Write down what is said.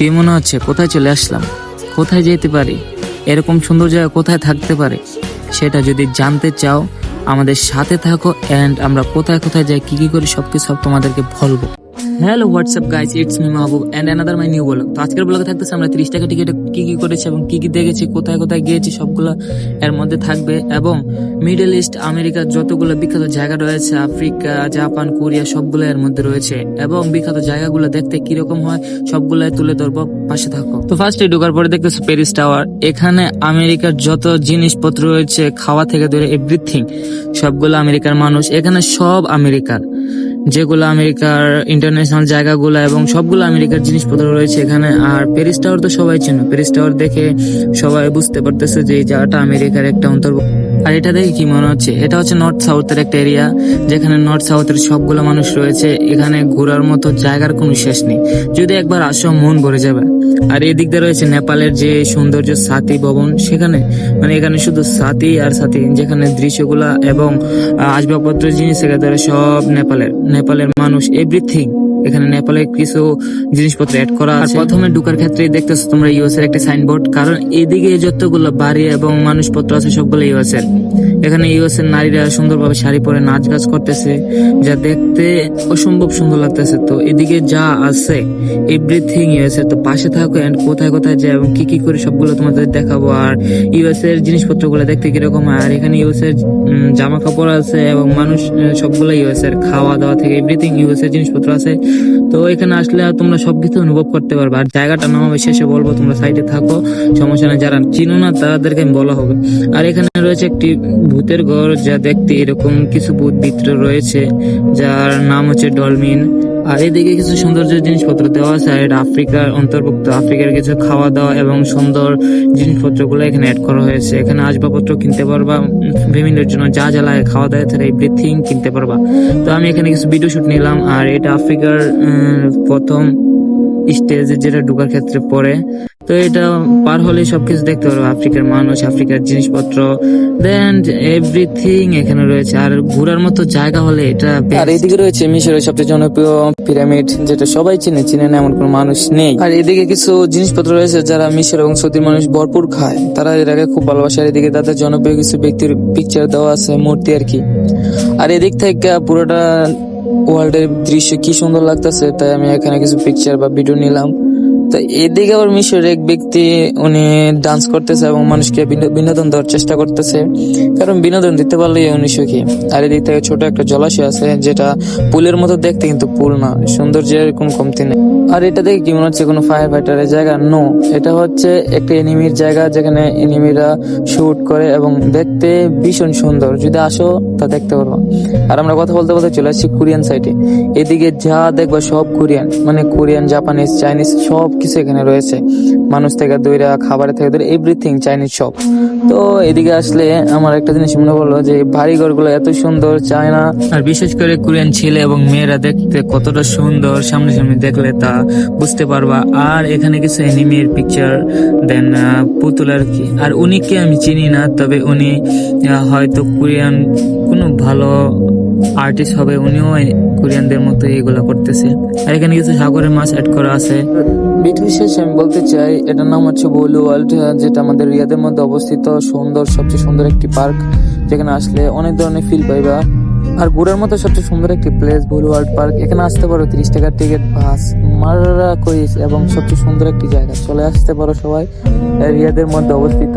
কি মনে হচ্ছে কোথায় চলে আসলাম, কোথায় যেতে পারি, এরকম সুন্দর জায়গা কোথায় থাকতে পারে? সেটা যদি জানতে চাও আমাদের সাথে থাকো এন্ড আমরা কোথায় কোথায় যাই, কি কি করি, সবকিছু সব তোমাদেরকে বলবো। Hello what's up guys, it's me Mahbub and another my new blog. তো আজকের ব্লগে থাকতেছে আমরা 30 টাকা টিকিটে কি কি করেছি এবং কি কি দেখেছি, কোথায় কোথায় গিয়েছি সবগুলো এর মধ্যে থাকবে। এবং মিডল ইস্ট, আমেরিকার যতগুলো বিখ্যাত জায়গা রয়েছে, আফ্রিকা, জাপান, কোরিয়া সবগুলো এর মধ্যে রয়েছে। এবং বিখ্যাত জায়গাগুলো দেখতে কিরকম হয় সবগুলাই তুলে ধরবো, পাশে থাকো। তো ফার্স্টে ঢোকার পরে দেখতেছো প্যারিস টাওয়ার। এখানে আমেরিকার যত জিনিসপত্র রয়েছে, খাওয়া থেকে ধরে এভরিথিং, সবগুলো আমেরিকার মানুষ। এখানে সব আমেরিকার, যেগুলো আমেরিকার ইন্টারন্যাশনাল জায়গাগুলো এবং সবগুলো আমেরিকার জিনিসপত্র রয়েছে এখানে। আর প্যারিস টাওয়ার তো সবাই চেনো, প্যারিস টাওয়ার দেখে সবাই বুঝতে পারতেছে যে এই জায়গাটা আমেরিকার একটা অন্তর্ভুক্ত। আর এটা দেখে কি মনে হচ্ছে, এটা হচ্ছে নর্থ সাউথের একটা এরিয়া, যেখানে নর্থ সাউথের সবগুলো মানুষ রয়েছে। এখানে ঘোরার মতো জায়গার কোনো শেষ নেই, যদি একবার আসো মন ভরে যাবে। আর এদিক দিয়ে রয়েছে নেপালের যে সৌন্দর্য, সাথী ভবন, সেখানে মানে এখানে শুধু সাথী আর সাথী, যেখানে দৃশ্যগুলা এবং আসবাবপত্র জিনিস থেকে ধরে সব নেপালের মানুষ, এভরিথিং এখানে নেপালের কিছু জিনিসপত্র অ্যাড করা আছে। প্রথমে ঢুকার ক্ষেত্রে দেখতেছো তোমরা ইউএস এর একটা সাইনবোর্ড, কারণ এদিকে যতগুলো বাড়ি এবং মানুষপত্র আছে সবগুলো ইউএস এর। এখানে ইউএস এর নারীরা সুন্দরভাবে শাড়ি পরে নাচ গাছ করতেছে, যা দেখতে অসম্ভব সুন্দর লাগতেছে। তো এদিকে যা আছে এভরিথিং ইউএস এর। তো পাশে থাকো এন্ড কোথায় কোথায় যায় এবং কি কি করে সবগুলো তোমাদের দেখাবো। আর ইউএস এর জিনিসপত্রগুলো দেখতে কিরকম হয়। আর এখানে ইউএস এর জামা কাপড় আছে এবং মানুষ সবগুলো ইউএস এর, খাওয়া দাওয়া থেকে এভরিথিং ইউএস এর জিনিসপত্র আছে। তো এখানে আসলে তোমরা সবকিছু অনুভব করতে পারবে। আর জায়গাটা নাম আমি শেষে বলবো, তোমরা সাইডে থাকো, সমস্যা নেই। যারা চিনো না তাদেরকে আমি বলা হবে। আর এখানে রয়েছে একটি ভূতের ঘর, যা দেখতে এরকম কিছু ভূত ভিতরে রয়েছে, যার নাম হচ্ছে ডলমিন। আর এদিকে কিছু সৌন্দর্য জিনিসপত্র দেওয়া আছে। আর এটা আফ্রিকার অন্তর্ভুক্ত, আফ্রিকার কিছু খাওয়া দাওয়া এবং সুন্দর জিনিসপত্রগুলো এখানে অ্যাড করা হয়েছে। এখানে আসবাবপত্র কিনতে পারবা, ফ্যামিলির জন্য যা যা লাগে, খাওয়া দাওয়া থেকে এভরিথিং কিনতে পারবা। তো আমি এখানে কিছু ভিডিও শুট নিলাম। আর এটা আফ্রিকার প্রথম স্টেজে, যেটা ঢোকার ক্ষেত্রে পড়ে। তো এটা পার হলে সবকিছু দেখতে পারবো, আফ্রিকার মানুষ, আফ্রিকার জিনিসপত্র, দেন এভরিথিং এখানে রয়েছে। আর ঘোরার মতো জায়গা হলে এটা। আর এদিকে রয়েছে মিশরের সবচেয়ে জনপ্রিয় পিরামিড, যেটা সবাই চিনে না এমন কোনো মানুষ নেই। আর এদিকে কিছু জিনিসপত্র রয়েছে যারা মিশর এবং সৌদির মানুষ ভরপুর খায়, তারা এটাকে খুব ভালোবাসে। আর এদিকে তাদের জনপ্রিয় কিছু ব্যক্তির পিকচার দেওয়া আছে, মূর্তি আর কি। আর এদিক থেকে পুরোটা ওয়ার্ল্ডের দৃশ্য কি সুন্দর লাগতেছে, তাই আমি এখানে কিছু পিকচার বা ভিডিও নিলাম। তো এদিকে আবার মিশরের এক ব্যক্তি, উনি ডান্স করতেছে এবং মানুষকে বিনোদন দেওয়ার চেষ্টা করতেছে, কারণ বিনোদন দিতে পারলেই উনি সুখী। আর এদিক থেকে ছোট একটা জলাশয় আছে, যেটা পুলের মতো দেখতে, কিন্তু পুল না, সৌন্দর্যের কোনো কমতি নেই। আর এটা দেখে কি মনে হচ্ছে কোনো ফায়ার ফাইটারের জায়গা? নো, এটা হচ্ছে একটা এনিমির জায়গা, যেখানে এনিমিরা শুট করে এবং দেখতে ভীষণ সুন্দর। যদি আসো তা দেখতে পারবো। আর আমরা কথা বলতে বলতে চলে আসছি কোরিয়ান সাইডে। এদিকে যা দেখবা সব কোরিয়ান, মানে কোরিয়ান, জাপানিজ, চাইনিজ সব কিছু এখানে রয়েছে। মানুষ থেকে দইরা, খাবারের থেকে ধরে এভরিথিং চাইনিজ সব। তো এদিকে আসলে আমার একটা জিনিস মনে পড়লো, যে বাড়িঘর গুলো এত সুন্দর, চায়না আর বিশেষ করে কোরিয়ান ছেলে এবং মেয়েরা দেখতে কতটা সুন্দর, সামনে সামনে দেখলে তা বুঝতে পারবা। আর এখানে কিছু এনিমের পিকচার, দেন পুতুল আর কি। আর উনিকে আমি চিনি না, তবে উনি হয়তো কোরিয়ান কোনো ভালো আর্টিস্ট হবে, উনিও কোরিয়ানদের মতো এগুলা করতেছে। আর এখানে কিছু সাগরের মাছ অ্যাড করা আছে। ভিডিও শেষে আমি বলতে চাই, এটার নাম হচ্ছে ব্লু ওয়ার্ল্ড, যেটা আমাদের রিয়াদের মধ্যে অবস্থিত। সবচেয়ে সুন্দর একটি পার্ক, যেখানে আসলে অনেক ধরনের ফিল পাইবা। আর ঘোরার মতো সবচেয়ে সুন্দর একটি প্লেস ব্লু ওয়ার্ল্ড পার্ক। এখানে আসতে পারো 30 টাকার টিকিট, বাস মারা কইস, এবং সবচেয়ে সুন্দর একটি জায়গা। চলে আসতে পারো সবাই, রিয়াদের মধ্যে অবস্থিত।